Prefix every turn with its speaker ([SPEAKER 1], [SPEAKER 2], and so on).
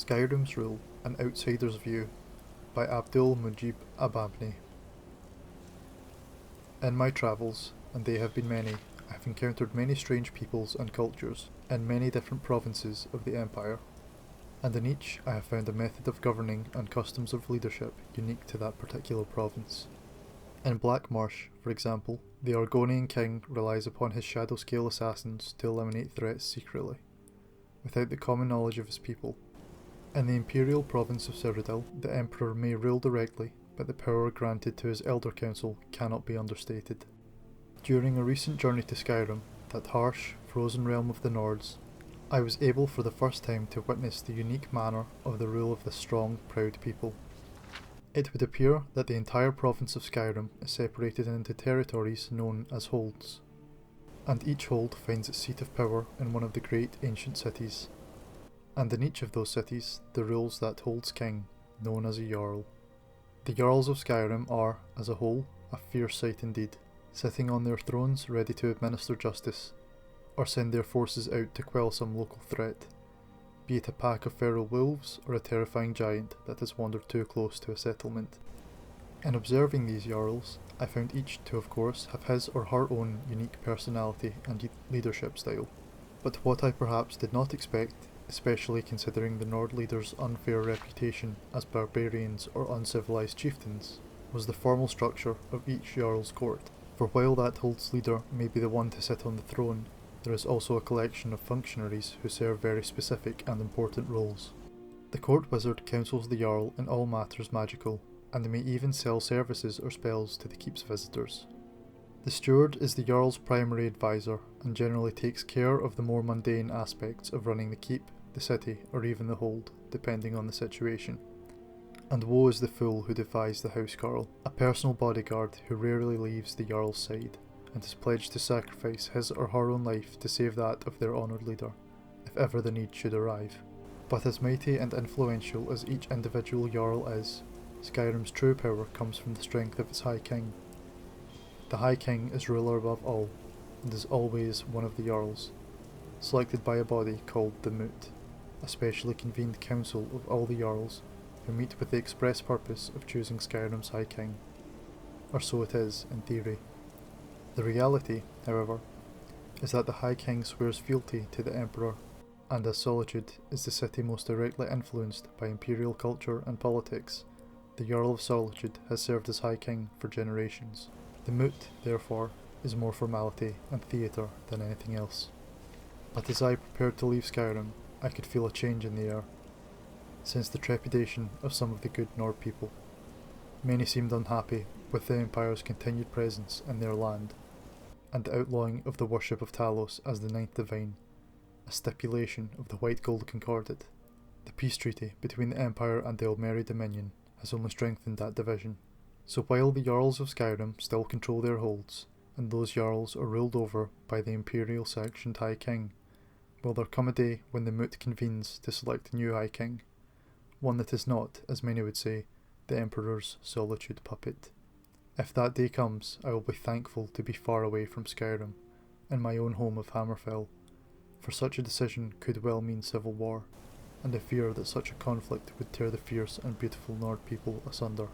[SPEAKER 1] Skyrim's Rule, An Outsider's View by Abdul Mujib Ababni. In my travels, and they have been many, I have encountered many strange peoples and cultures in many different provinces of the Empire, and in each I have found a method of governing and customs of leadership unique to that particular province. In Black Marsh, for example, the Argonian king relies upon his shadow-scale assassins to eliminate threats secretly, without the common knowledge of his people. In the imperial province of Cyrodiil, the emperor may rule directly, but the power granted to his elder council cannot be understated. During a recent journey to Skyrim, that harsh, frozen realm of the Nords, I was able for the first time to witness the unique manner of the rule of this strong, proud people. It would appear that the entire province of Skyrim is separated into territories known as holds, and each hold finds its seat of power in one of the great ancient cities. And in each of those cities there rules that hold's king, known as a Jarl. The Jarls of Skyrim are, as a whole, a fierce sight indeed, sitting on their thrones ready to administer justice, or send their forces out to quell some local threat, be it a pack of feral wolves or a terrifying giant that has wandered too close to a settlement. In observing these Jarls, I found each to of course have his or her own unique personality and leadership style, but what I perhaps did not expect, especially considering the Nord leaders' unfair reputation as barbarians or uncivilized chieftains, was the formal structure of each Jarl's court. For while that hold's leader may be the one to sit on the throne, there is also a collection of functionaries who serve very specific and important roles. The court wizard counsels the Jarl in all matters magical, and they may even sell services or spells to the keep's visitors. The steward is the Jarl's primary advisor and generally takes care of the more mundane aspects of running the keep, the city, or even the hold, depending on the situation. And woe is the fool who defies the housecarl, a personal bodyguard who rarely leaves the Jarl's side, and is pledged to sacrifice his or her own life to save that of their honoured leader, if ever the need should arrive. But as mighty and influential as each individual Jarl is, Skyrim's true power comes from the strength of its High King. The High King is ruler above all, and is always one of the Jarls, selected by a body called the Moot, a specially convened council of all the Jarls who meet with the express purpose of choosing Skyrim's High King. Or so it is, in theory. The reality, however, is that the High King swears fealty to the Emperor, and as Solitude is the city most directly influenced by imperial culture and politics, the Jarl of Solitude has served as High King for generations. The Moot, therefore, is more formality and theatre than anything else. But as I prepared to leave Skyrim, I could feel a change in the air. Since the trepidation of some of the good Nord people. Many seemed unhappy with the Empire's continued presence in their land, and the outlawing of the worship of Talos as the Ninth Divine, a stipulation of the White Gold Concordat. The peace treaty between the Empire and the Elmeri Dominion has only strengthened that division. So while the Jarls of Skyrim still control their holds, and those Jarls are ruled over by the Imperial sanctioned High King, will there come a day when the Moot convenes to select a new High King, one that is not, as many would say, the Emperor's Solitude puppet. If that day comes, I will be thankful to be far away from Skyrim, in my own home of Hammerfell, for such a decision could well mean civil war, and I fear that such a conflict would tear the fierce and beautiful Nord people asunder.